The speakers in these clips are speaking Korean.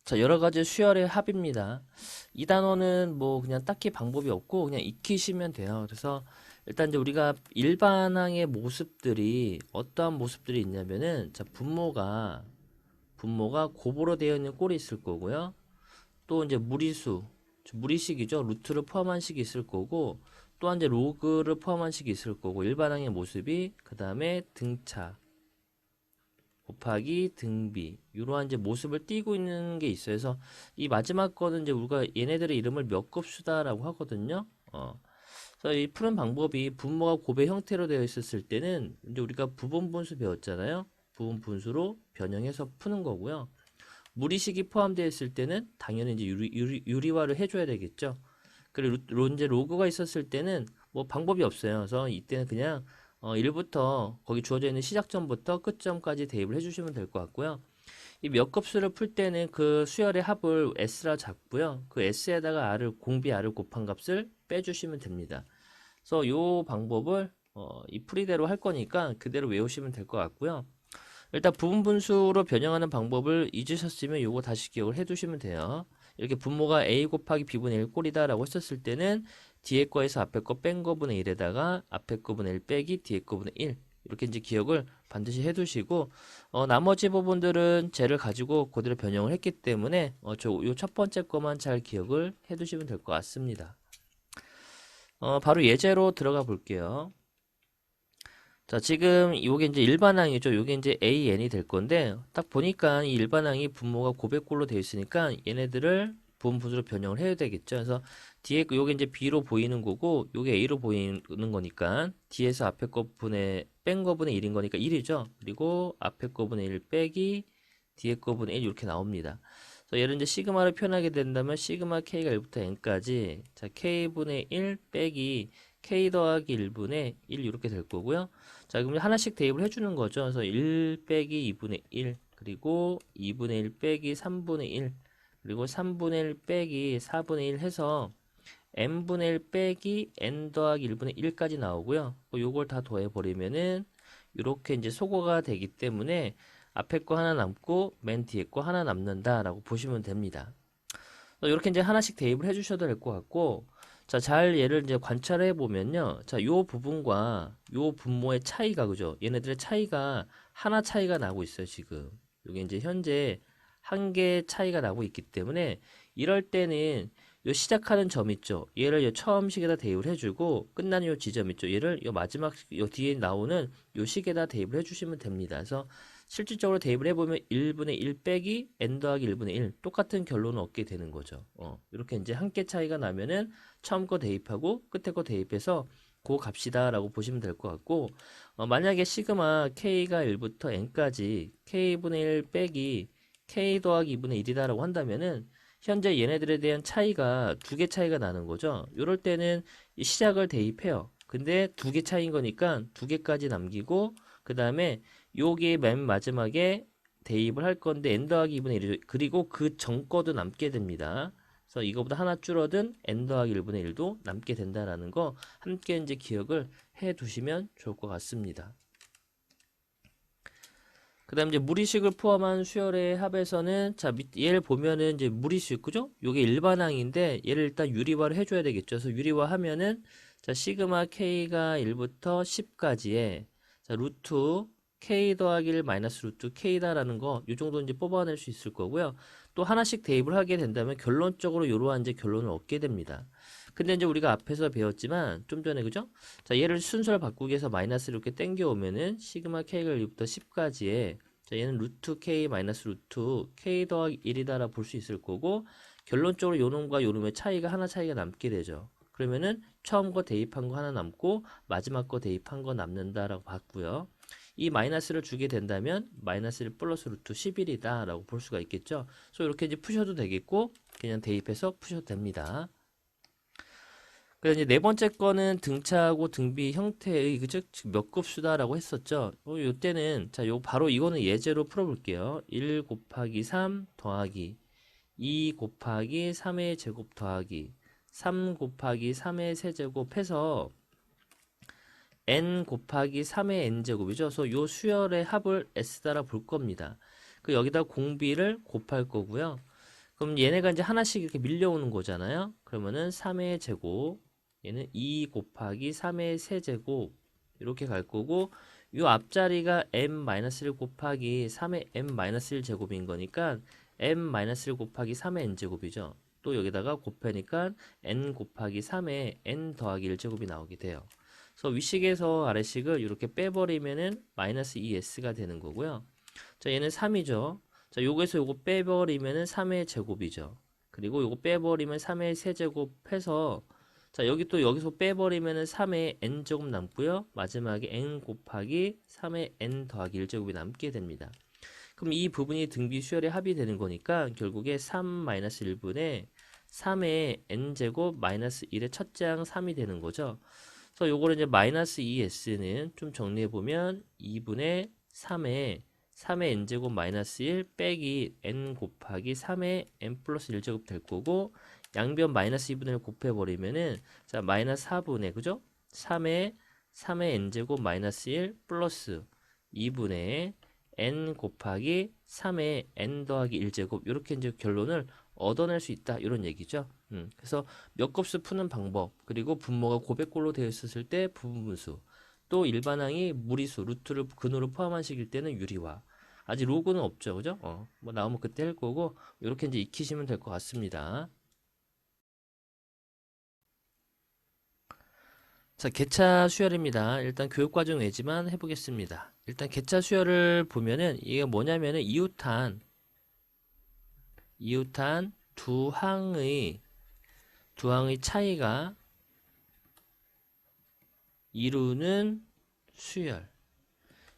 자, 여러 가지 수열의 합입니다. 이 단어는 뭐 그냥 딱히 방법이 없고 그냥 익히시면 돼요. 그래서 일단 이제 우리가 일반항의 모습들이 어떠한 모습들이 있냐면은 자, 분모가 곱으로 되어 있는 꼴이 있을 거고요. 또 이제 무리수, 무리식이죠. 루트를 포함한 식이 있을 거고 또한 이제 로그를 포함한 식이 있을 거고 일반항의 모습이 그다음에 등차 곱하기 등비 이러한 이제 모습을 띠고 있는 게 있어요. 그래서 이 마지막 거는 이제 우리가 얘네들의 이름을 몇 급수다라고 하거든요. 그래서 이 푸는 방법이 분모가 곱의 형태로 되어 있었을 때는 이제 우리가 부분 분수 배웠잖아요. 부분 분수로 변형해서 푸는 거고요. 무리식이 포함되어 있을 때는 당연히 이제 유리화를 해줘야 되겠죠. 그리고 이제 로그가 있었을 때는 뭐 방법이 없어요. 그래서 이때는 그냥 1부터 거기 주어져 있는 시작점부터 끝점까지 대입을 해주시면 될 것 같고요. 이 몇 급수를 풀 때는 그 수열의 합을 S라 잡고요. 그 S에다가 공비 R을 곱한 값을 빼주시면 됩니다. 그래서 이 방법을 이 풀이대로 할 거니까 그대로 외우시면 될 것 같고요. 일단 부분 분수로 변형하는 방법을 잊으셨으면 요거 다시 기억을 해두시면 돼요. 이렇게 분모가 a 곱하기 b분의 1 꼴이다 라고 했었을 때는 뒤에 거에서 앞에 거 뺀 거분의 1에다가 앞에 거분의 1 빼기 뒤에 거분의 1 이렇게 이제 기억을 반드시 해두시고 나머지 부분들은 쟤를 가지고 그대로 변형을 했기 때문에 요 첫 번째 거만 잘 기억을 해두시면 될 것 같습니다. 바로 예제로 들어가 볼게요. 자, 지금 이게 이제 일반항이죠. 이게 이제 AN이 될 건데, 딱 보니까 이 일반항이 분모가 고백꼴로 되어 있으니까 얘네들을 부분분수로 변형을 해야 되겠죠. 그래서 뒤에 요게 이제 B로 보이는 거고, 요게 A로 보이는 거니까, 뒤에서 앞에 거분의, 뺀 거분의 1인 거니까 1이죠. 그리고 앞에 거분의 1 빼기, 뒤에 거분의 1 이렇게 나옵니다. 그래서 얘를 이제 시그마를 표현하게 된다면, 시그마 K가 1부터 N까지, 자, K분의 1 빼기, K 더하기 1분의 1 이렇게 될 거고요. 자, 그럼 하나씩 대입을 해주는 거죠. 그래서 1 빼기 2분의 1, 그리고 2분의 1 빼기 3분의 1, 그리고 3분의 1 빼기 4분의 1 해서 n분의 1 빼기 n 더하기 1분의 1까지 나오고요. 요걸 다 더해버리면은 이렇게 이제 소거가 되기 때문에 앞에 거 하나 남고 맨 뒤에 거 하나 남는다라고 보시면 됩니다. 이렇게 이제 하나씩 대입을 해주셔도 될 것 같고, 자, 잘 얘를 이제 관찰해 보면요. 자, 요 부분과 요 분모의 차이가, 그죠? 얘네들의 차이가, 하나 차이가 나고 있어요, 지금. 요게 이제 현재 한 개 차이가 나고 있기 때문에, 이럴 때는 요 시작하는 점 있죠? 얘를 요 처음 식에다 대입을 해주고, 끝나는 요 지점 있죠? 얘를 요 마지막, 요 뒤에 나오는 요 식에다 대입을 해주시면 됩니다. 그래서 실질적으로 대입을 해보면 1분의 1 빼기 n 더하기 1분의 1 똑같은 결론을 얻게 되는 거죠. 이렇게 이제 한 개 차이가 나면은 처음 거 대입하고 끝에 거 대입해서 그 값이다 라고 보시면 될 것 같고 만약에 시그마 k가 1부터 n까지 k분의 1 빼기 k 더하기 2분의 1이다 라고 한다면은 현재 얘네들에 대한 차이가 두 개 차이가 나는 거죠. 이럴 때는 이 시작을 대입해요. 근데 두 개 차이인 거니까 두 개까지 남기고 그 다음에 여기 맨 마지막에 대입을 할 건데 n 더하기 2분의 1이죠. 그리고 그 전 거도 남게 됩니다. 그래서 이거보다 하나 줄어든 n 더하기 1분의 1도 남게 된다라는 거 함께 이제 기억을 해 두시면 좋을 것 같습니다. 그 다음 이제 무리식을 포함한 수열의 합에서는 자, 얘를 보면은 이제 무리식, 그죠? 요게 일반항인데 얘를 일단 유리화를 해줘야 되겠죠. 그래서 유리화 하면은 자, 시그마 k가 1부터 10까지의 자, 루트 k 더하기 1 마이너스 루트 k다라는 거, 요 정도 이제 뽑아낼 수 있을 거고요. 또 하나씩 대입을 하게 된다면 결론적으로 요러한 이제 결론을 얻게 됩니다. 근데 이제 우리가 앞에서 배웠지만 좀 전에 그죠? 자, 얘를 순서를 바꾸기 위해서 마이너스를 이렇게 땡겨 오면은 시그마 k가 1부터 10까지의 자, 얘는 루트 k 마이너스 루트 k 더하기 1이다라 볼 수 있을 거고 결론적으로 요놈과 요놈의 차이가 하나 차이가 남게 되죠. 그러면은 처음 거 대입한 거 하나 남고 마지막 거 대입한 거 남는다라고 봤고요. 이 마이너스를 주게 된다면 마이너스 1 플러스 루트 11이다 라고 볼 수가 있겠죠. 그래서 이렇게 이제 푸셔도 되겠고 그냥 대입해서 푸셔도 됩니다. 그래서 이제 네 번째 거는 등차하고 등비 형태의 그죠? 몇 급수다라고 했었죠. 요때는 자, 요 바로 이거는 예제로 풀어볼게요. 1 곱하기 3 더하기 2 곱하기 3의 제곱 더하기 3 곱하기 3의 세제곱 해서 n 곱하기 3의 n제곱이죠. 그래서 요 수열의 합을 s다라 볼 겁니다. 그 여기다 공비를 곱할 거고요. 그럼 얘네가 이제 하나씩 이렇게 밀려오는 거잖아요. 그러면은 3의 제곱, 얘는 2 곱하기 3의 세제곱 이렇게 갈 거고, 요 앞자리가 m-1 곱하기 3의 m-1 제곱인 거니까 m-1 곱하기 3의 n제곱이죠. 또 여기다가 곱하니까 n 곱하기 3의 n 더하기 1제곱이 나오게 돼요. 그래서 윗식에서 아래식을 이렇게 빼버리면은 마이너스 2s가 되는 거고요. 자, 얘는 3이죠. 자, 요거에서 요거 빼버리면은 3의 제곱이죠. 그리고 요거 빼버리면 3의 세제곱 해서, 자, 여기 또 여기서 빼버리면은 3의 n제곱 남고요. 마지막에 n 곱하기 3의 n 더하기 1제곱이 남게 됩니다. 그럼 이 부분이 등비 수열의 합이 되는 거니까 결국에 3-1분의 3의 n제곱 마이너스 1의 첫째 항 3이 되는 거죠. 그래서 요거를 이제 마이너스 2s는 좀 정리해보면 2분의 3의 n제곱 마이너스 1 빼기 n 곱하기 3의 n 플러스 1제곱 될 거고, 양변 마이너스 2분의 1 곱해버리면은, 자, 마이너스 4분의, 그죠? 3의 n제곱 마이너스 1 플러스 2분의 n 곱하기 3의 n 더하기 1제곱, 이렇게 이제 결론을 얻어낼 수 있다, 이런 얘기죠. 그래서 몇 곱수 푸는 방법, 그리고 분모가 고백골로 되어 있었을 때 부분분수, 또 일반항이 무리수, 루트를 근으로 포함한 식일 때는 유리화. 아직 로그는 없죠, 그죠? 뭐 나오면 그때 할 거고, 이렇게 이제 익히시면 될 것 같습니다. 자, 개차 수열입니다. 일단 교육과정 외지만 해보겠습니다. 일단 개차 수열을 보면은 이게 뭐냐면은 이웃한 두 항의 차이가 이루는 수열.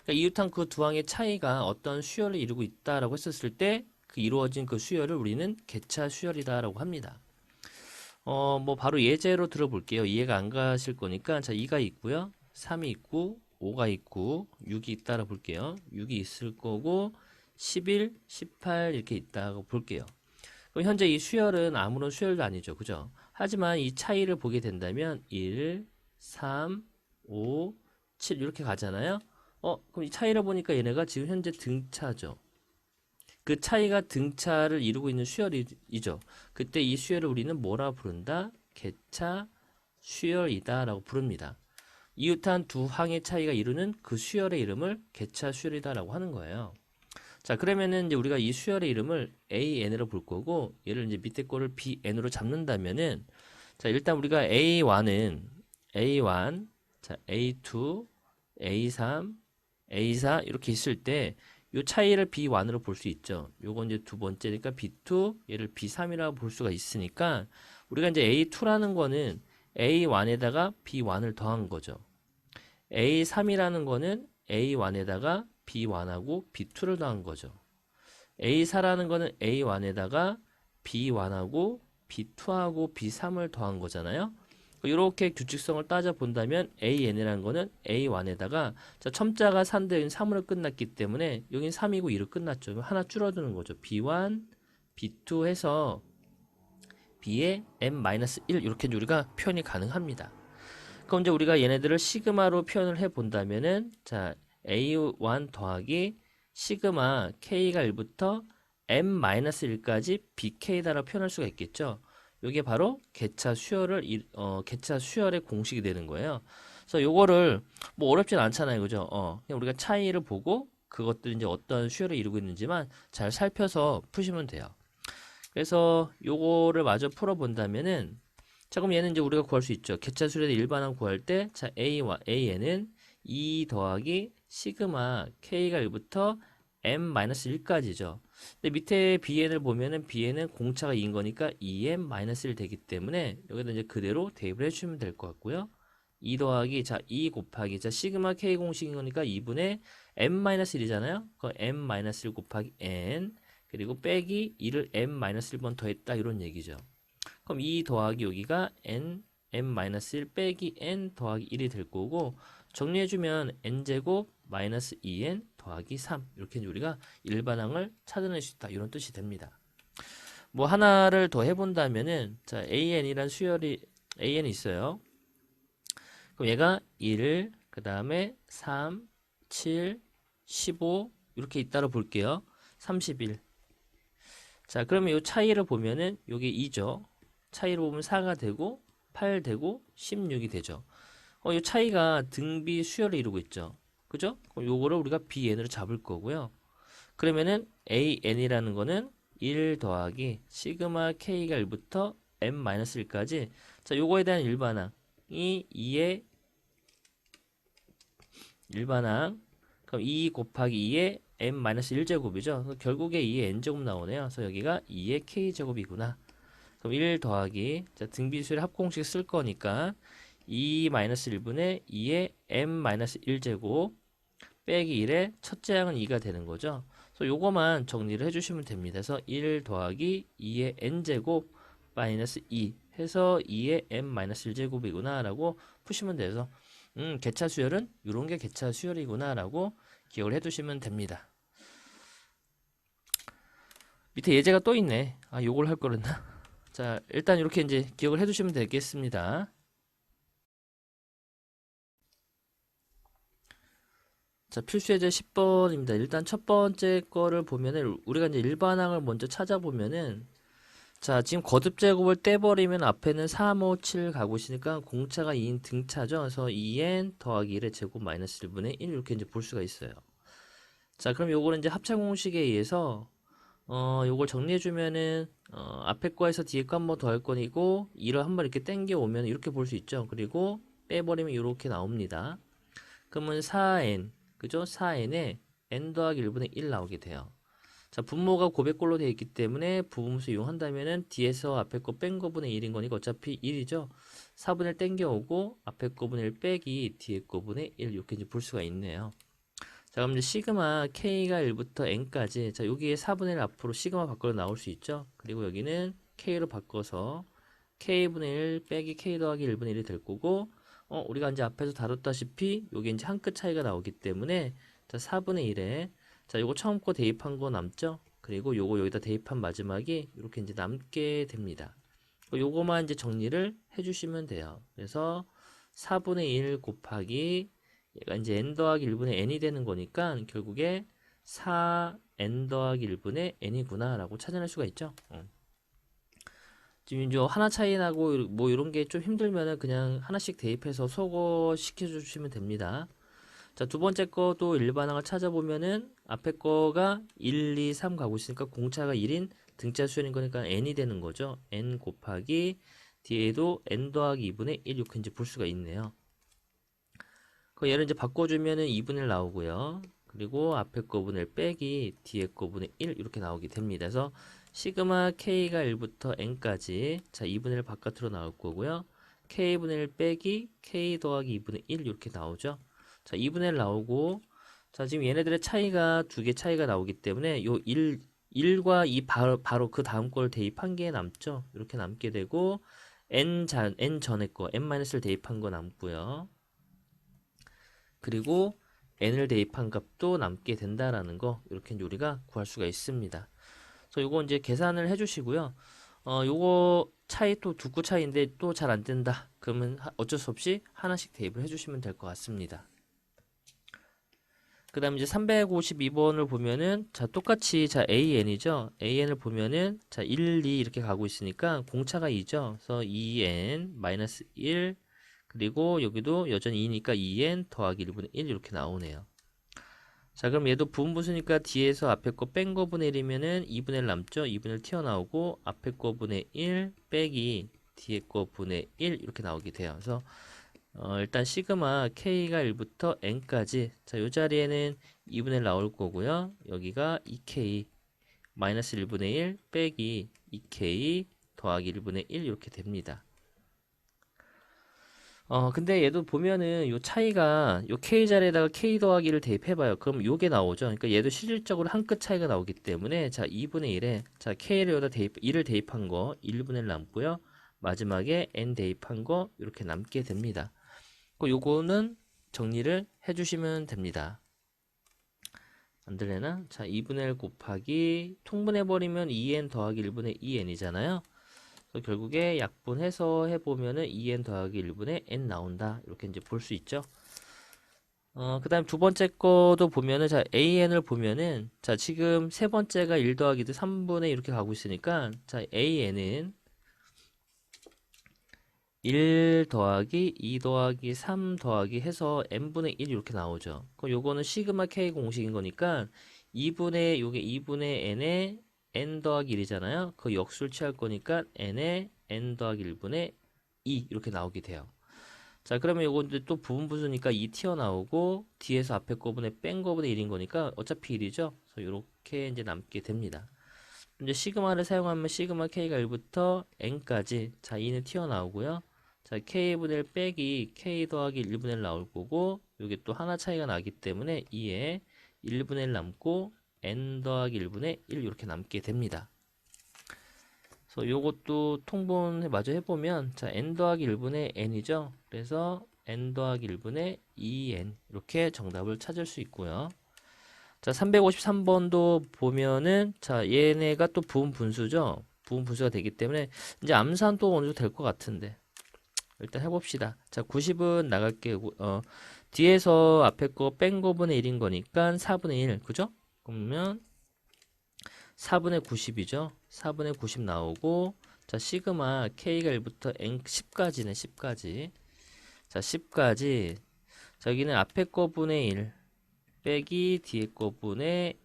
그러니까 이웃한 그 두 항의 차이가 어떤 수열을 이루고 있다라고 했었을 때 그 이루어진 그 수열을 우리는 개차 수열이다라고 합니다. 뭐 바로 예제로 들어볼게요. 이해가 안 가실 거니까. 자, 2가 있고요. 3이 있고 5가 있고 6이 있다라 볼게요. 6이 있을 거고 11, 18 이렇게 있다고 볼게요. 그럼 현재 이 수열은 아무런 수열도 아니죠. 그죠? 하지만 이 차이를 보게 된다면 1, 3, 5, 7 이렇게 가잖아요. 그럼 이 차이를 보니까 얘네가 지금 현재 등차죠. 그 차이가 등차를 이루고 있는 수열이죠. 그때 이 수열을 우리는 뭐라 부른다? 개차 수열이다 라고 부릅니다. 이웃한 두 항의 차이가 이루는 그 수열의 이름을 개차 수열이다 라고 하는 거예요. 자, 그러면은 이제 우리가 이 수열의 이름을 AN으로 볼 거고, 얘를 이제 밑에 거를 BN으로 잡는다면은, 자, 일단 우리가 A1은 A1, 자, A2, A3, A4 이렇게 있을 때 이 차이를 B1으로 볼 수 있죠. 요건 이제 두 번째니까 B2, 얘를 B3이라고 볼 수가 있으니까 우리가 이제 A2라는 거는 A1에다가 B1을 더한 거죠. A3이라는 거는 A1에다가 B1하고 B2를 더한 거죠. A4라는 거는 A1에다가 B1하고 B2하고 B3을 더한 거잖아요. 이렇게 규칙성을 따져본다면 AN이라는 거는 A1에다가, 자, 첨자가 4인데 여기는 3으로 끝났기 때문에 여긴 3이고 2로 끝났죠. 하나 줄어드는 거죠. B1, B2 해서 B에 M-1 이렇게 우리가 표현이 가능합니다. 그럼 이제 우리가 얘네들을 시그마로 표현을 해 본다면은, 자, A1 더하기 시그마 K가 1부터 M-1까지 BK다라고 표현할 수가 있겠죠. 이게 바로 개차 수열의 공식이 되는 거예요. 그래서 요거를 뭐 어렵진 않잖아요. 그죠? 그냥 우리가 차이를 보고 그것들이 이제 어떤 수열을 이루고 있는지만 잘 살펴서 푸시면 돼요. 그래서 요거를 마저 풀어본다면은, 자, 그럼 얘는 이제 우리가 구할 수 있죠. 개차 수열의 일반항 구할 때, 자, A는 2 더하기 시그마 K가 1부터 M-1까지죠. 근데 밑에 BN을 보면은 BN은 공차가 2인 거니까 2M-1 되기 때문에 여기다 이제 그대로 대입을 해주시면 될 것 같고요. 2 더하기, 자, 2 곱하기, 자, 시그마 K 공식인 거니까 2분의 M-1이잖아요. 그 M-1 곱하기 N, 그리고 빼기 2를 M-1번 더했다, 이런 얘기죠. 그럼 2 더하기 여기가 n, m-1 빼기 n 더하기 1이 될 거고, 정리해주면 n제곱 마이너스 2n 더하기 3, 이렇게 우리가 일반항을 찾아낼 수 있다, 이런 뜻이 됩니다. 뭐 하나를 더 해본다면은, 자, an이란 수열이 an이 있어요. 그럼 얘가 1, 그 다음에 3, 7, 15 이렇게 있다로 볼게요. 31. 자, 그러면 이 차이를 보면은 요게 2죠. 차이를 보면 4가 되고 8 되고 16이 되죠. 이 차이가 등비 수열을 이루고 있죠. 그죠? 그럼 요거를 우리가 BN으로 잡을 거고요. 그러면은 AN이라는 거는 1 더하기 시그마 K가 1부터 M-1까지. 자, 요거에 대한 일반항이 2의 일반항. 그럼 2 곱하기 2의 M-1제곱이죠. 결국에 2의 N제곱 나오네요. 그래서 여기가 2의 K제곱이구나. 그럼 1 더하기, 자, 등비수열 합공식 쓸 거니까 2-1분의 2의 M-1제곱 빼기 1의 첫째 항은 2가 되는 거죠. 그래서 요거만 정리를 해주시면 됩니다. 그래서 1 더하기 2의 n제곱 마이너스 2 해서 2의 m-1제곱이구나 라고 푸시면 돼서 개차 수열은 이런 게 개차 수열이구나 라고 기억을 해두시면 됩니다. 밑에 예제가 또 있네. 아, 요걸 할 거랬나? 자, 일단 이렇게 이제 기억을 해두시면 되겠습니다. 자, 필수예제 10번입니다. 일단 첫 번째 거를 보면은 우리가 이제 일반항을 먼저 찾아보면은, 자, 지금 거듭 제곱을 떼버리면 앞에는 3, 5, 7 가고 있으니까 공차가 2인 등차죠. 그래서 2n 더하기 1의 제곱 마이너스 1분의 1 이렇게 이제 볼 수가 있어요. 자, 그럼 요거는 이제 합차 공식에 의해서 요걸 정리해 주면은 앞에 거에서 뒤에 거 한 번 더 할 거이고 2를 한 번 이렇게 땡겨 오면 이렇게 볼 수 있죠. 그리고 빼버리면 이렇게 나옵니다. 그러면 4n, 그죠? 4n에 n 더하기 1분의 1 나오게 돼요. 자, 분모가 고백골로 되어 있기 때문에 부분수 이용한다면은 뒤에서 앞에 거 뺀 거분의 1인 거니까 어차피 1이죠. 4분의 1 땡겨오고 앞에 거분의 1 빼기 뒤에 거분의 1 이렇게 이제 볼 수가 있네요. 자, 그럼 이제 시그마 K가 1부터 N까지, 자, 여기에 4분의 1 앞으로 시그마 밖으로 나올 수 있죠. 그리고 여기는 K로 바꿔서 K분의 1 빼기 K 더하기 1분의 1이 될 거고, 우리가 이제 앞에서 다뤘다시피 요게 이제 한 끗 차이가 나오기 때문에, 자, 4분의 1에, 자, 요거 처음 거 대입한 거 남죠? 그리고 요거 여기다 대입한 마지막이 이렇게 이제 남게 됩니다. 요거만 이제 정리를 해주시면 돼요. 그래서 4분의 1 곱하기 얘가 이제 n 더하기 1분의 n이 되는 거니까 결국에 4n 더하기 1분의 n이구나 라고 찾아낼 수가 있죠. 지금 이제 하나 차이 나고 뭐 이런 게 좀 힘들면은 그냥 하나씩 대입해서 소거 시켜주시면 됩니다. 자, 두 번째 거도 일반항을 찾아보면은 앞에 거가 1, 2, 3 가고 있으니까 공차가 1인 등차 수열인 거니까 n이 되는 거죠. n 곱하기 뒤에도 n 더하기 2분의 1 이렇게 이제 볼 수가 있네요. 그 얘를 이제 바꿔주면은 2분의 1 나오고요. 그리고 앞에 거분의 1 빼기 뒤에 거분의 1 이렇게 나오게 됩니다. 그래서 시그마 k가 1부터 n까지, 자, 2분의 1 바깥으로 나올 거고요. k분의 1 빼기 k 더하기 2분의 1 이렇게 나오죠. 자, 2분의 1 나오고, 자, 지금 얘네들의 차이가 두 개 차이가 나오기 때문에 요 1과 2 바로 그 다음 걸 대입한 게 남죠. 이렇게 남게 되고 n 전에 거 n-를 대입한 거 남고요. 그리고 n을 대입한 값도 남게 된다라는 거 이렇게 이제 우리가 구할 수가 있습니다. 그래서 요거 이제 계산을 해주시고요. 요거 차이 또 두 구 차이인데 또 잘 안 된다. 그러면 어쩔 수 없이 하나씩 대입을 해주시면 될 것 같습니다. 그 다음에 이제 352번을 보면은, 자, 똑같이, 자, AN이죠? AN을 보면은, 자, 1, 2 이렇게 가고 있으니까 공차가 2죠? 그래서 2N, 마이너스 1, 그리고 여기도 여전히 2니까 2N 더하기 1분의 1 이렇게 나오네요. 자, 그럼 얘도 부분분수니까 뒤에서 앞에 거 뺀 거분의 1이면은 2분의 1 남죠? 2분의 1 튀어나오고, 앞에 거분의 1 빼기 뒤에 거분의 1 이렇게 나오게 돼요. 그래서 일단 시그마 K가 1부터 N까지, 자, 요 자리에는 2분의 1 나올 거고요. 여기가 2K 마이너스 1분의 1 빼기 2K 더하기 1분의 1 이렇게 됩니다. 근데 얘도 보면은 요 차이가 요 K 자리에다가 K 더하기를 대입해봐요. 그럼 요게 나오죠. 그러니까 얘도 실질적으로 한 끗 차이가 나오기 때문에, 자, 2분의 1에, 자, K를 여기다 1을 대입한 거 1분의 1 남고요. 마지막에 N 대입한 거 이렇게 남게 됩니다. 요거는 정리를 해주시면 됩니다. 안 들려나? 자, 2분의 1 곱하기 통분해버리면 2n 더하기 1분의 2n이잖아요. 그래서 결국에 약분해서 해보면은 2n 더하기 1분의 n 나온다. 이렇게 이제 볼 수 있죠. 그 다음 두 번째 거도 보면은, 자, AN을 보면은, 자, 지금 세 번째가 1 더하기 3분의 이렇게 가고 있으니까, 자, AN은 1 더하기 2 더하기 3 더하기 해서 n분의 1 이렇게 나오죠. 그럼 요거는 시그마 k 공식인 거니까, 요게 2분의 n에 n 더하기 1이잖아요. 그 역수를 취할 거니까, n에 n 더하기 1분의 2 이렇게 나오게 돼요. 자, 그러면 요거 이제 또 부분분수니까 2 튀어나오고 뒤에서 앞에 거분에 뺀 거분의 1인 거니까 어차피 1이죠. 그래서 이렇게 이제 남게 됩니다. 이제 시그마를 사용하면 시그마 k가 1부터 n까지, 자, 2는 튀어나오고요. 자, k분의 1 빼기 k 더하기 1분의 1 나올 거고, 요게 또 하나 차이가 나기 때문에 2에 1분의 1 남고 n 더하기 1분의 1 이렇게 남게 됩니다. 그래서 요것도 통분 마저 해보면, 자, n 더하기 1분의 n이죠. 그래서 n 더하기 1분의 2n 이렇게 정답을 찾을 수 있고요. 자, 353번도 보면은, 자, 얘네가 또 부분 분수죠. 부분 분수가 되기 때문에 이제 암산 또 어느 정도 될 것 같은데 일단 해봅시다. 자, 90은 나갈게요. 뒤에서 앞에 거 뺀 거분의 1인 거니까 4분의 1, 그죠? 그러면 4분의 90이죠. 4분의 90 나오고, 자, 시그마 K가 1부터 N 10까지네, 10까지. 자, 10까지. 자, 여기는 앞에 거분의 1 빼기 뒤에 거분의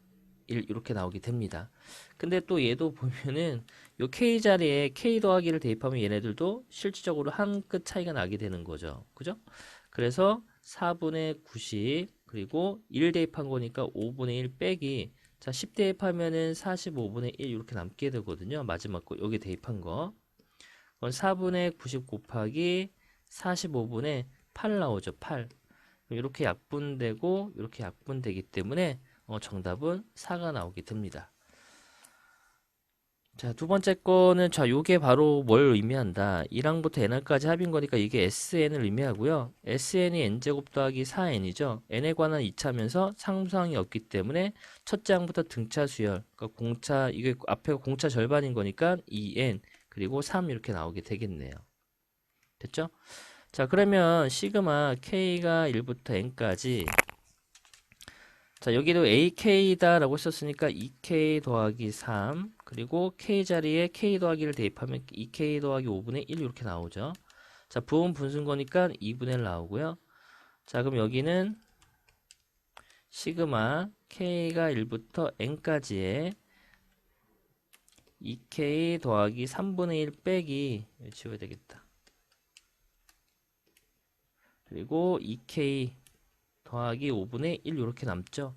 1 이렇게 나오게 됩니다. 근데 또 얘도 보면은 요 K 자리에 K 더하기를 대입하면 얘네들도 실질적으로 한 끗 차이가 나게 되는 거죠. 그죠? 그래서 4분의 90 그리고 1 대입한 거니까 5분의 1 빼기, 자, 10 대입하면은 45분의 1 이렇게 남게 되거든요. 마지막 거 여기 대입한 거. 그럼 4분의 90 곱하기 45분의 8 나오죠. 8. 이렇게 약분되고 이렇게 약분되기 때문에 정답은 4가 나오게 됩니다. 자, 두 번째 거는, 자, 요게 바로 뭘 의미한다. 1항부터 n항까지 합인 거니까 이게 sn을 의미하고요. sn이 n제곱 더하기 4n이죠. n에 관한 2차면서 상수항이 없기 때문에 첫째 항부터 등차 수열, 그러니까 공차, 이게 앞에가 공차 절반인 거니까 2n 그리고 3 이렇게 나오게 되겠네요. 됐죠? 자, 그러면 시그마 k가 1부터 n까지, 자, 여기도 ak다라고 썼으니까 2k 더하기 3 그리고 k 자리에 k 더하기를 대입하면 2k 더하기 5분의 1 이렇게 나오죠. 자, 부분 분수인 거니까 2분의 1 나오고요. 자, 그럼 여기는 시그마 k가 1부터 n까지의 2k 더하기 3분의 1 빼기, 지워야 되겠다. 그리고 2k 더하기 5분의 1 이렇게 남죠.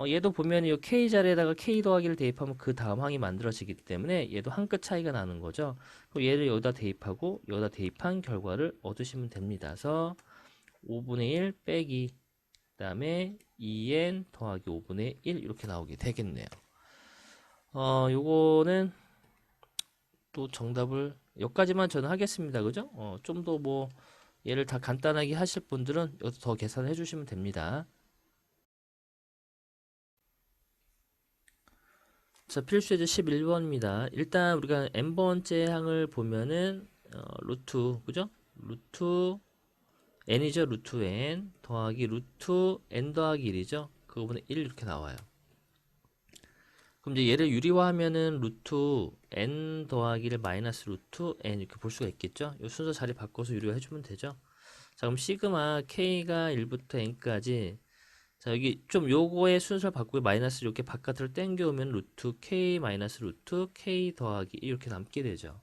얘도 보면 이 k 자리에다가 k 더하기를 대입하면 그 다음 항이 만들어지기 때문에 얘도 한 끗 차이가 나는 거죠. 그럼 얘를 여기다 대입하고 여기다 대입한 결과를 얻으시면 됩니다. 그래서 5분의 1 빼기 그다음에 2n 더하기 5분의 1 이렇게 나오게 되겠네요. 요거는 또 정답을 여기까지만 저는 하겠습니다. 그죠? 좀 더 뭐 얘를 다 간단하게 하실 분들은 여기서 더 계산해 주시면 됩니다. 자, 필수예제 11번입니다. 일단 우리가 n번째 항을 보면은 루트, 그죠? 루트 n이죠. 루트 n 더하기 루트 n 더하기 1이죠. 그거분의 1 이렇게 나와요. 그럼 이제 얘를 유리화하면은 루트 n 더하기를 마이너스 루트 n 이렇게 볼 수가 있겠죠? 이 순서 자리 바꿔서 유리화해주면 되죠. 자, 그럼 시그마 k가 1부터 n까지, 자, 여기 좀 요거의 순서를 바꾸고 마이너스 이렇게 바깥으로 당겨오면 루트 k 마이너스 루트 k 더하기 이렇게 남게 되죠.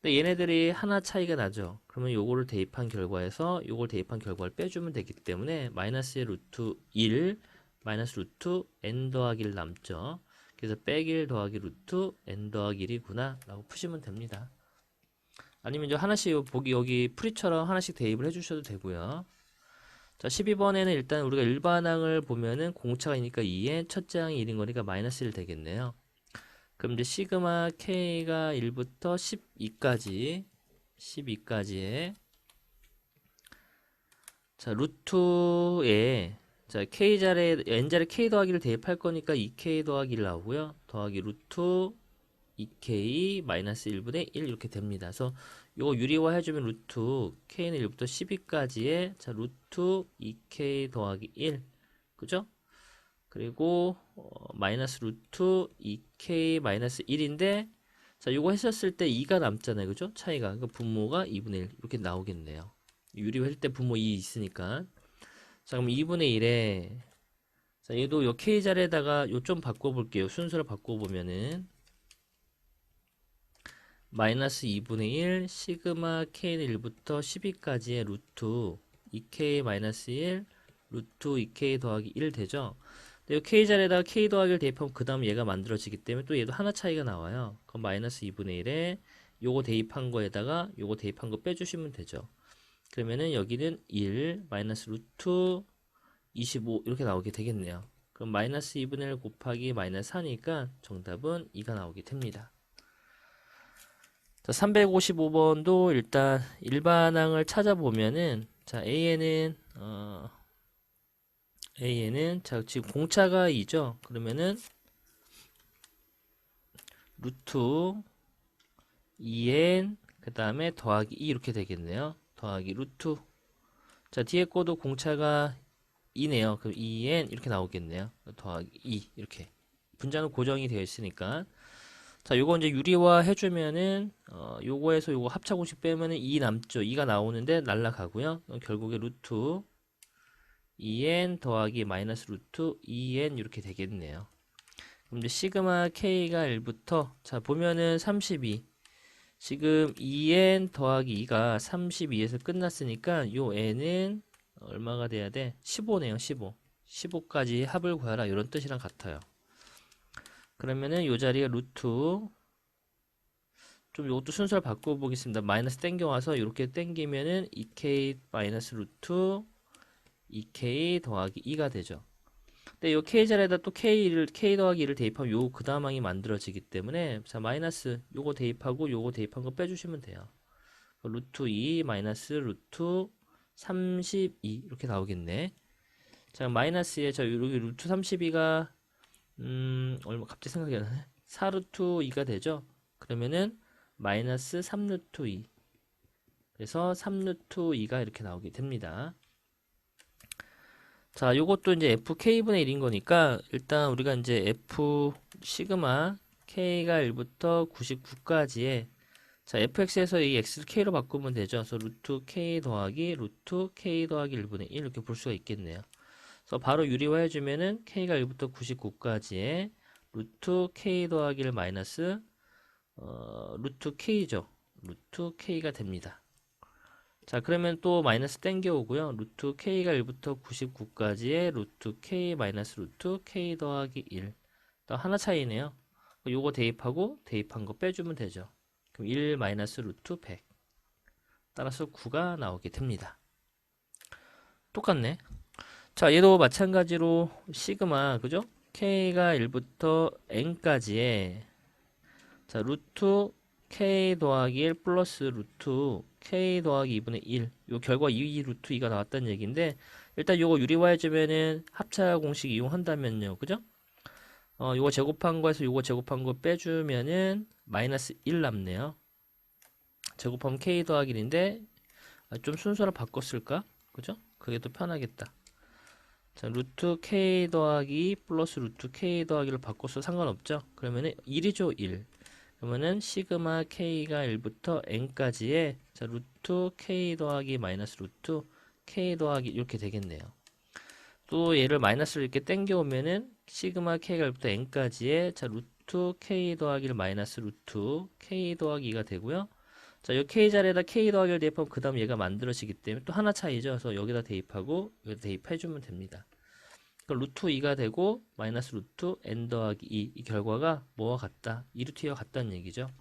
근데 얘네들이 하나 차이가 나죠. 그러면 요거를 대입한 결과에서 요걸 대입한 결과를 빼주면 되기 때문에 마이너스의 루트 1 마이너스 루트 n 더하기 1 남죠. 그래서 빼기 1 더하기 루트 n 더하기 1이구나 라고 푸시면 됩니다. 아니면 이제 하나씩 보기 여기 풀이처럼 하나씩 대입을 해주셔도 되고요. 자, 12번에는 일단 우리가 일반항을 보면은 공차가 있으니까 2에 첫째 항이 1인 거니까 마이너스 1 되겠네요. 그럼 이제 시그마 k가 1부터 12까지에 자, 루트에, 자, k자리에 n자리에 k 더하기를 대입할 거니까 2k 더하기 1 나오고요. 더하기 루트 2k 마이너스 1분의 1 이렇게 됩니다. 그래서 요거 유리화 해주면 루트 k는 1부터 12까지의 자 루트 2k 더하기 1 그죠? 그리고 마이너스 루트 2k 마이너스 1인데 자 요거 했었을 때 2가 남잖아요 그죠? 차이가 그러니까 분모가 2분의 1 이렇게 나오겠네요. 유리화할 때 분모 2 있으니까 자 그럼 2분의 1에 자 얘도 요 k 자리에다가 요 좀 바꿔볼게요. 순서를 바꿔보면은 마이너스 2분의 1 시그마 k는 1부터 12까지의 루트 2k 마이너스 1 루트 2k 더하기 1 되죠. 근데 이 k 자리에다가 k 더하기 1 대입하면 그 다음 얘가 만들어지기 때문에 또 얘도 하나 차이가 나와요. 그럼 마이너스 2분의 1에 요거 대입한 거에다가 요거 대입한 거 빼주시면 되죠. 그러면은 여기는 1 마이너스 루트 25 이렇게 나오게 되겠네요. 그럼 마이너스 2분의 1 곱하기 마이너스 4니까 정답은 2가 나오게 됩니다. 자, 355번도 일단 일반항을 찾아보면은 자 AN은 자 지금 공차가 2죠. 그러면은 루트 2n 그 다음에 더하기 2 이렇게 되겠네요. 더하기 루트 자 뒤에 거도 공차가 2네요. 그럼 2n 이렇게 나오겠네요. 더하기 2 이렇게 분자는 고정이 되어 있으니까 자 요거 이제 유리화 해주면은 요거에서 요거 합차 공식 빼면은 2 남죠. 2가 나오는데 날라가고요. 결국에 루트 2n 더하기 마이너스 루트 2n 이렇게 되겠네요. 그럼 이제 시그마 k가 1부터 자 보면은 32 지금 2n 더하기 2가 32에서 끝났으니까 요 n은 얼마가 돼야 돼? 15네요. 15 15까지 합을 구하라 이런 뜻이랑 같아요. 그러면은 요 자리에 루트 좀 요것도 순서를 바꿔보겠습니다. 마이너스 땡겨와서 이렇게 땡기면은 2k 마이너스 루트 2k 더하기 2가 되죠. 근데 요 k 자리에다 또 k 더하기 2를 대입하면 요 그 다음 항이 만들어지기 때문에 자 마이너스 요거 대입하고 요거 대입한 거 빼주시면 돼요. 루트 2 마이너스 루트 32 이렇게 나오겠네. 자 마이너스에 자 여기 루트 32가 얼마 갑자기 생각이 안 나네. 4 루트 2가 되죠. 그러면은 마이너스 3 루트 2 그래서 3 루트 2가 이렇게 나오게 됩니다. 자 요것도 이제 fk분의 1인 거니까 일단 우리가 이제 f 시그마 k가 1부터 99까지의 자 fx에서 이 x를 k로 바꾸면 되죠. 그래서 루트 k 더하기 루트 k 더하기 1분의 1 이렇게 볼 수가 있겠네요. 그래서 바로 유리화 해주면은 k가 1부터 99까지의 루트 k 더하기 1 마이너스 루트 k죠. 루트 k가 됩니다. 자 그러면 또 마이너스 땡겨 오고요. 루트 k가 1부터 99까지의 루트 k 마이너스 루트 k 더하기 1 또 하나 차이네요. 요거 대입하고 대입한 거 빼주면 되죠. 그럼 1 마이너스 루트 100 따라서 9가 나오게 됩니다. 똑같네. 자 얘도 마찬가지로 시그마 그죠? k가 1부터 n까지의 자 루트 k 더하기 1 플러스 루트 k 더하기 2분의 1 요 결과 2 루트 2가 나왔다는 얘기인데 일단 요거 유리화 해주면은 합차 공식 이용한다면요 그죠? 요거 제곱한 거에서 요거 제곱한 거 빼주면은 마이너스 1 남네요. 제곱하면 k 더하기 1인데 좀 순서를 바꿨을까? 그죠? 그게 더 편하겠다. 자, 루트 k 더하기 플러스 루트 k 더하기를 바꿔서 상관없죠? 그러면은 1이죠, 1. 그러면은 시그마 k가 1부터 n까지의 자, 루트 k 더하기 마이너스 루트 k 더하기 이렇게 되겠네요. 또 얘를 마이너스를 이렇게 땡겨오면은 시그마 k가 1부터 n까지의 자, 루트 k 더하기를 마이너스 루트 k 더하기 2가 되고요. 자, 이 k 자리에다 k 더하기를 대입하면 그 다음 얘가 만들어지기 때문에 또 하나 차이죠. 그래서 여기다 대입하고 여기다 대입해주면 됩니다. 그러니까 루트 2가 되고 마이너스 루트 n 더하기 2 이 결과가 뭐와 같다? 2루트 2와 같다는 얘기죠.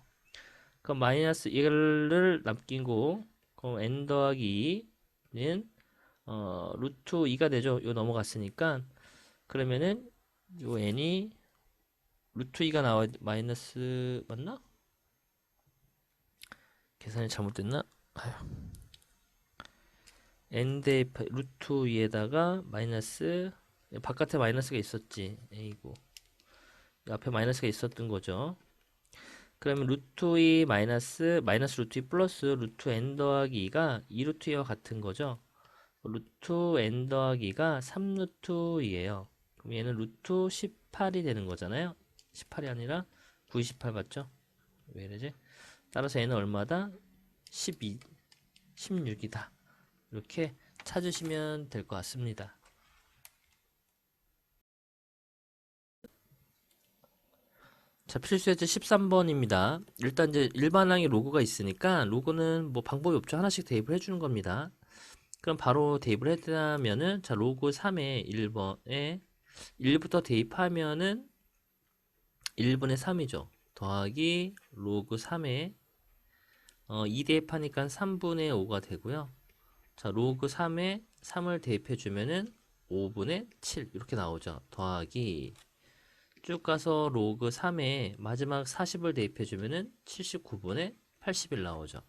그럼 마이너스 1을 남기고 그럼 n 더하기 2는 루트 2가 되죠. 요 넘어갔으니까 그러면은 요 n이 루트 2가 나와 마이너스 맞나? 계산이 잘못됐나? 아휴. n 대입 루트 2에다가 마이너스 바깥에 마이너스가 있었지. 에이고 앞에 마이너스가 있었던 거죠. 그러면 루트 2 마이너스 루트 2 플러스 루트 n 더하기 2가 2 루트 2와 같은 거죠. 루트 n 더하기 2가 3 루트 2예요. 그럼 얘는 루트 18이 되는 거잖아요. 18이 아니라 9, 18 맞죠? 왜 이러지? 따라서 얘는 얼마다? 12, 16이다. 이렇게 찾으시면 될 것 같습니다. 자, 필수예제 13번입니다. 일단 이제 일반항에 로그가 있으니까 로그는 뭐 방법이 없죠. 하나씩 대입을 해주는 겁니다. 그럼 바로 대입을 해야면은 자, 로그 3에 1번에 1부터 대입하면은 1분의 3이죠. 더하기 로그 3에 2 대입하니까 3분의 5가 되고요. 자, 로그 3에 3을 대입해주면은 5분의 7 이렇게 나오죠. 더하기 쭉 가서 로그 3에 마지막 40을 대입해주면은 79분의 81 나오죠.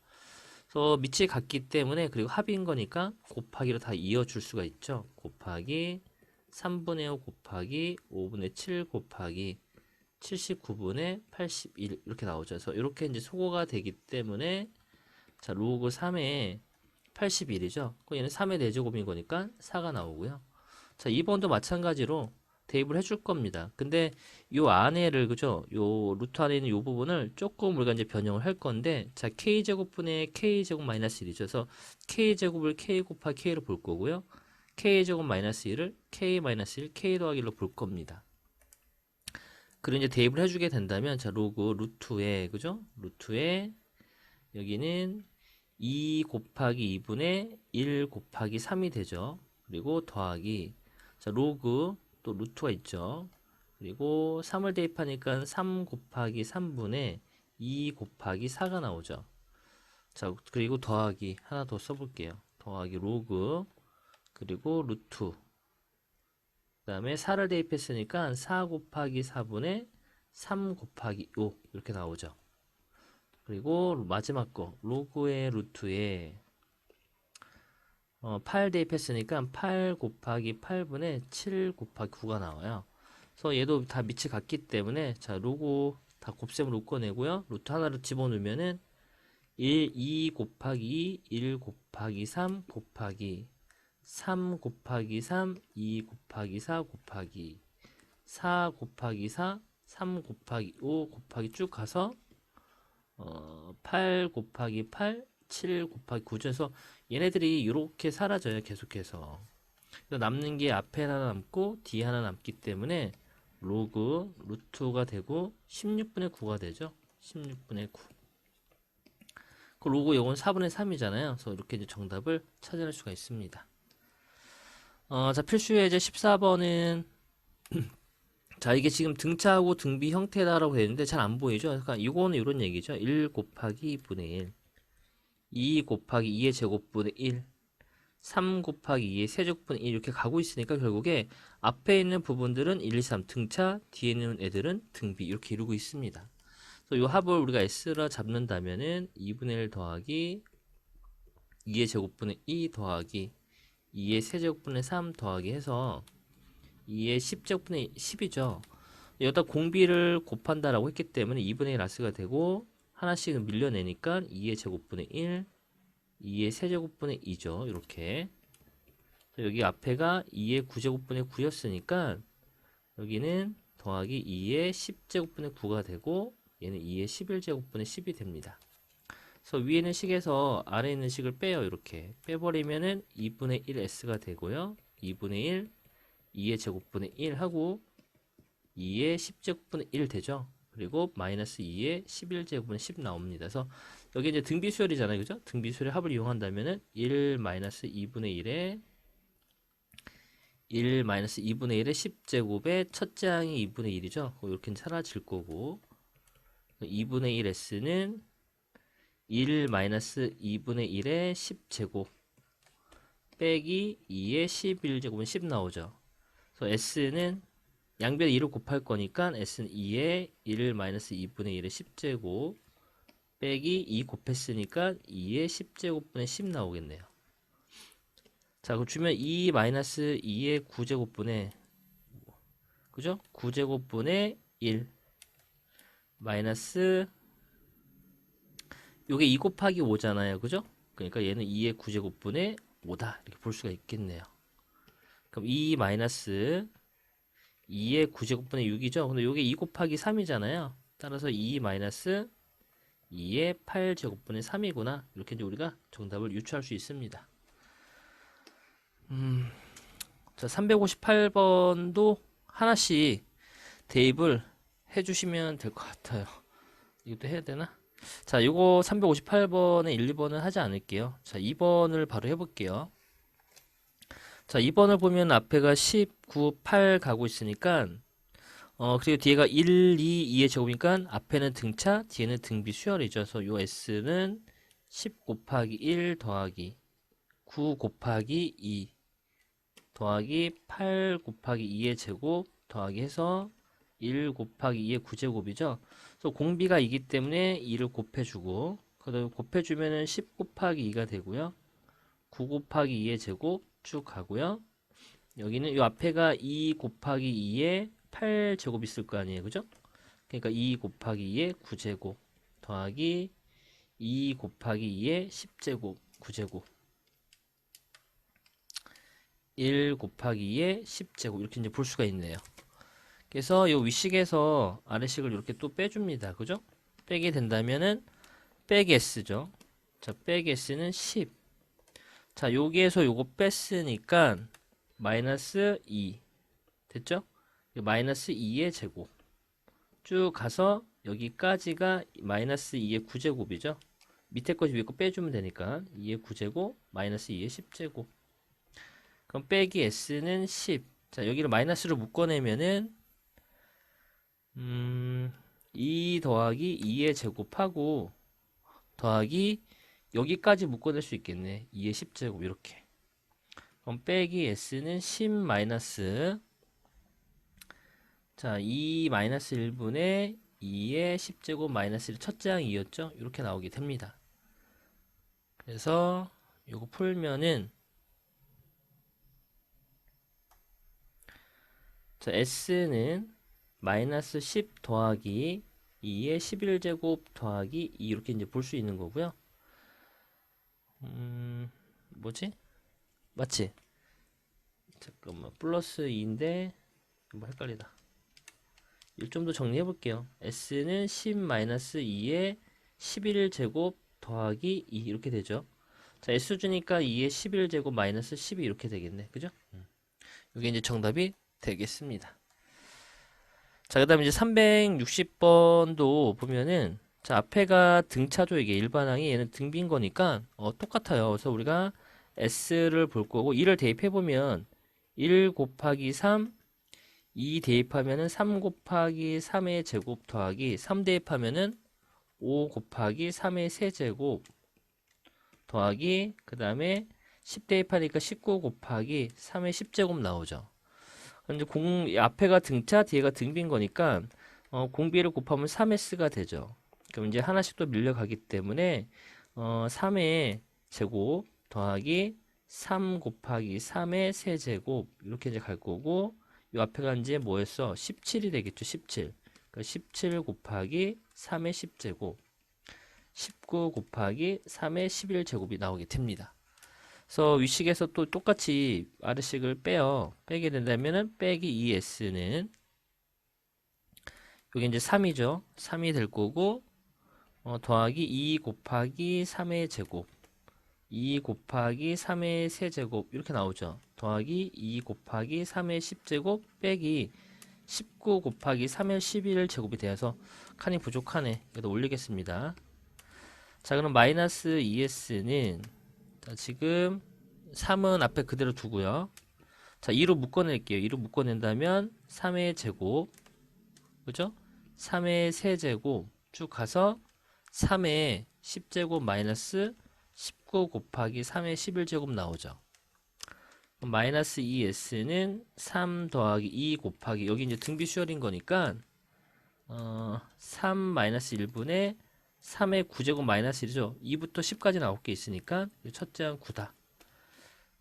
그래서 밑이 같기 때문에 그리고 합인 거니까 곱하기로 다 이어줄 수가 있죠. 곱하기 3분의 5 곱하기 5분의 7 곱하기 79분의 81 이렇게 나오죠. 그래서 이렇게 이제 소거가 되기 때문에 자, 로그 3에 81이죠. 얘는 3의 4제곱인 거니까 4가 나오고요. 자, 2번도 마찬가지로 대입을 해줄 겁니다. 근데 요 안에를 그죠? 요 루트 안에 있는 요 부분을 조금 우리가 이제 변형을 할 건데 자, k제곱분의 k제곱 마이너스 1이죠. 그래서 k제곱을 k 곱하기 k로 볼 거고요. k제곱 마이너스 1을 k 마이너스 1 k 더하기 1로 볼 겁니다. 그리고 이제 대입을 해주게 된다면 자, 로그 루트에 그죠? 루트에 여기는 2 곱하기 2분의 1 곱하기 3이 되죠. 그리고 더하기 자, 로그 또 루트가 있죠. 그리고 3을 대입하니까 3 곱하기 3분의 2 곱하기 4가 나오죠. 자, 그리고 더하기 하나 더 써볼게요. 더하기 로그 그리고 루트 그 다음에 4를 대입했으니까 4 곱하기 4분의 3 곱하기 5 이렇게 나오죠. 그리고 마지막 거 로그의 루트에 8 대입했으니까 8 곱하기 8분의 7 곱하기 9가 나와요. 그래서 얘도 다 밑이 같기 때문에 자, 로그 다 곱셈으로 꺼내고요. 루트 하나를 집어넣으면은 2 곱하기 1 곱하기 3 곱하기 3 곱하기 3 2 곱하기 4 곱하기 4 곱하기 4 3 곱하기 5 곱하기 쭉 가서 8 곱하기 8 7 곱하기 9에서 얘네들이 이렇게 사라져요. 계속해서. 남는 게 앞에 하나 남고 뒤에 하나 남기 때문에 로그 루트가 되고 16분의 9가 되죠. 16분의 9. 그 로그 요건 4분의 3이잖아요. 그래서 이렇게 이제 정답을 찾아낼 수가 있습니다. 자, 필수예제 14번은 자, 이게 지금 등차하고 등비 형태다라고 되어 있는데 잘 안 보이죠? 그러니까 이거는 이런 얘기죠. 1 곱하기 2분의 1, 2 곱하기 2의 제곱분의 1, 3 곱하기 2의 세제곱분의 1 이렇게 가고 있으니까 결국에 앞에 있는 부분들은 1, 2, 3 등차, 뒤에 있는 애들은 등비 이렇게 이루고 있습니다. 그래서 이 합을 우리가 S라 잡는다면은 2분의 1 더하기 2의 제곱분의 2 더하기 2의 세제곱분의 3 더하기 해서 2의 10제곱분의 10이죠. 여기다 공비를 곱한다라고 했기 때문에 2분의 1 라스가 되고 하나씩 밀려내니까 2의 제곱분의 1, 2의 세제곱분의 2죠. 이렇게 여기 앞에가 2의 9제곱분의 9였으니까 여기는 더하기 2의 10제곱분의 9가 되고 얘는 2의 11제곱분의 10이 됩니다. 그래서 위에 있는 식에서 아래에 있는 식을 빼요. 이렇게 빼버리면은 2분의 1s가 되고요. 2분의 1, 2의 제곱분의 1 하고 2의 10제곱분의 1 되죠. 그리고 마이너스 2의 11제곱분의 10 나옵니다. 그래서 여기 이제 등비수열이잖아요. 그죠? 등비수열의 합을 이용한다면은 1 마이너스 2분의 1에 1 마이너스 2분의 1의 10제곱의 첫째 항이 2분의 1이죠. 이렇게 사라질 거고 2분의 1s는 1 마이너스 2분의 1의 10제곱 빼기 2의 11제곱은 10 나오죠. 그래서 s는 양변에 2를 곱할 거니까 s는 2의 1 마이너스 2분의 1의 10제곱 빼기 2 곱했으니까 2의 10제곱분의 10 나오겠네요. 자, 그럼 주면 2 마이너스 2의 9제곱분의 그죠? 9제곱분의 1 마이너스 요게 2 곱하기 5잖아요. 그죠? 그러니까 얘는 2의 9제곱분의 5다. 이렇게 볼 수가 있겠네요. 그럼 2 마이너스 2의 9제곱분의 6이죠. 근데 요게 2 곱하기 3이잖아요. 따라서 2 마이너스 2의 8제곱분의 3이구나. 이렇게 이제 우리가 정답을 유추할 수 있습니다. 자, 358번도 하나씩 대입을 해주시면 될 것 같아요. 이것도 해야 되나? 자, 이거 358번에 1, 2번은 하지 않을게요. 자, 2번을 바로 해볼게요. 자, 2번을 보면 앞에가 10, 9, 8 가고 있으니까 그리고 뒤에가 1, 2, 2의 제곱이니까 앞에는 등차, 뒤에는 등비 수열이죠. 그래서 요 S는 10 곱하기 1 더하기 9 곱하기 2 더하기 8 곱하기 2의 제곱 더하기 해서 1 곱하기 2의 9제곱이죠. 그래서 공비가 이기 때문에 2를 곱해주고 그다음에 곱해주면은 10 곱하기 2가 되고요. 9 곱하기 2의 제곱 쭉 가고요. 여기는 이 앞에가 2 곱하기 2의 8제곱 있을 거 아니에요. 그죠? 그러니까 2 곱하기 2의 9제곱 더하기 2 곱하기 2의 10제곱 9제곱 1 곱하기 2의 10제곱 이렇게 이제 볼 수가 있네요. 그래서 이 위식에서 아래식을 이렇게 또 빼줍니다. 그죠? 빼게 된다면은 빼기 S죠. 자, 빼기 S는 10. 자, 여기에서 요거 뺐으니까 마이너스 2 됐죠? 마이너스 2의 제곱 쭉 가서 여기까지가 마이너스 2의 9제곱이죠. 밑에 것이 위에 거 빼주면 되니까 2의 9제곱 마이너스 2의 10제곱 그럼 빼기 S는 10. 자, 여기를 마이너스로 묶어내면은 2 더하기 2의 제곱하고 더하기 여기까지 묶어낼 수 있겠네. 2의 10제곱 이렇게. 그럼 빼기 S는 10 마이너스 자, 2 마이너스 1분의 2의 10제곱 마이너스 1 첫째 항 2였죠? 이렇게 나오게 됩니다. 그래서 요거 풀면은 자, S는 마이너스 10 더하기 2의 11제곱 더하기 2 이렇게 이제 볼 수 있는 거고요. 뭐지? 맞지? 잠깐만 플러스 2인데 뭐 헷갈리다. 좀 더 정리해 볼게요. S는 10 마이너스 2의 11제곱 더하기 2 이렇게 되죠. 자, S 주니까 2의 11제곱 마이너스 12 이렇게 되겠네. 그죠? 이게 이제 정답이 되겠습니다. 자, 그 다음에 이제 360번도 보면은 자, 앞에가 등차죠. 이게 일반항이 얘는 등비인 거니까 똑같아요. 그래서 우리가 S를 볼 거고 2를 대입해 보면 1 곱하기 3 2 대입하면은 3 곱하기 3의 제곱 더하기 3 대입하면은 5 곱하기 3의 세제곱 더하기 그 다음에 10 대입하니까 19 곱하기 3의 10제곱 나오죠. 근데 앞에가 등차 뒤에가 등비인 거니까 공비를 곱하면 3s가 되죠. 그럼 이제 하나씩 또 밀려가기 때문에 3의 제곱 더하기 3 곱하기 3의 세제곱 이렇게 이제 갈 거고 이 앞에가 이제 뭐였어? 17이 되겠죠. 17. 그러니까 17 곱하기 3의 10제곱 19 곱하기 3의 11제곱이 나오게 됩니다. 그래서 위식에서 또 똑같이 아래식을 빼요. 빼게 된다면은 빼기 2s는 여기 이제 3이죠. 3이 될 거고 더하기 2 곱하기 3의 제곱 2 곱하기 3의 세제곱 이렇게 나오죠. 더하기 2 곱하기 3의 10제곱 빼기 19 곱하기 3의 11제곱이 되어서 칸이 부족하네. 이것도 올리겠습니다. 자, 그럼 마이너스 2s는 자, 지금 3은 앞에 그대로 두고요. 자, 2로 묶어낼게요. 2로 묶어낸다면 3의 제곱 그죠? 3의 세제곱 쭉 가서 3의 10제곱 마이너스 19 곱하기 3의 11제곱 나오죠. 마이너스 2s는 3 더하기 2 곱하기 여기 이제 등비 수열인 거니까 3 마이너스 1분의 3의 9제곱 마이너스 1이죠. 2부터 10까지 나올 게 있으니까 첫째 항 9다.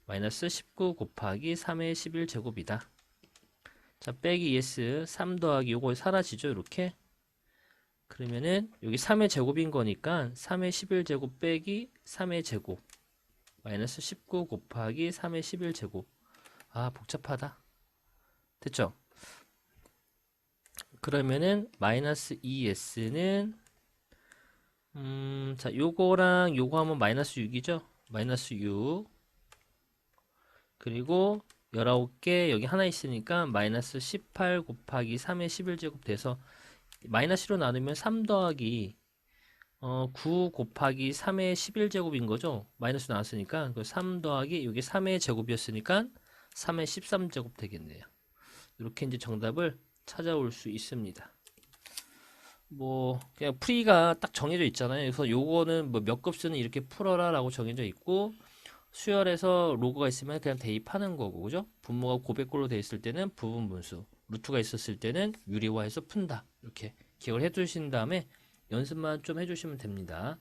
마이너스 19 곱하기 3의 11제곱이다. 자, 빼기 ES 3 더하기 요거 사라지죠. 이렇게. 그러면은 여기 3의 제곱인 거니까 3의 11제곱 빼기 3의 제곱 마이너스 19 곱하기 3의 11제곱. 아, 복잡하다. 됐죠? 그러면은 마이너스 2s는 자, 요거랑 요거 하면 마이너스 6이죠? 마이너스 6. 그리고 19개 여기 하나 있으니까 마이너스 18 곱하기 3의 11제곱 돼서 마이너스로 나누면 3 더하기 9 곱하기 3의 11제곱인 거죠. 마이너스 나왔으니까 그 3 더하기 여기 3의 제곱이었으니까 3의 13제곱 되겠네요. 이렇게 이제 정답을 찾아올 수 있습니다. 뭐 그냥 풀이가 딱 정해져 있잖아요. 그래서 요거는 뭐 몇 급수는 이렇게 풀어라 라고 정해져 있고 수열에서 로그가 있으면 그냥 대입하는 거고, 그죠? 분모가 고백골로 돼 있을 때는 부분 분수, 루트가 있었을 때는 유리화해서 푼다. 이렇게 기억을 해 두신 다음에 연습만 좀 해주시면 됩니다.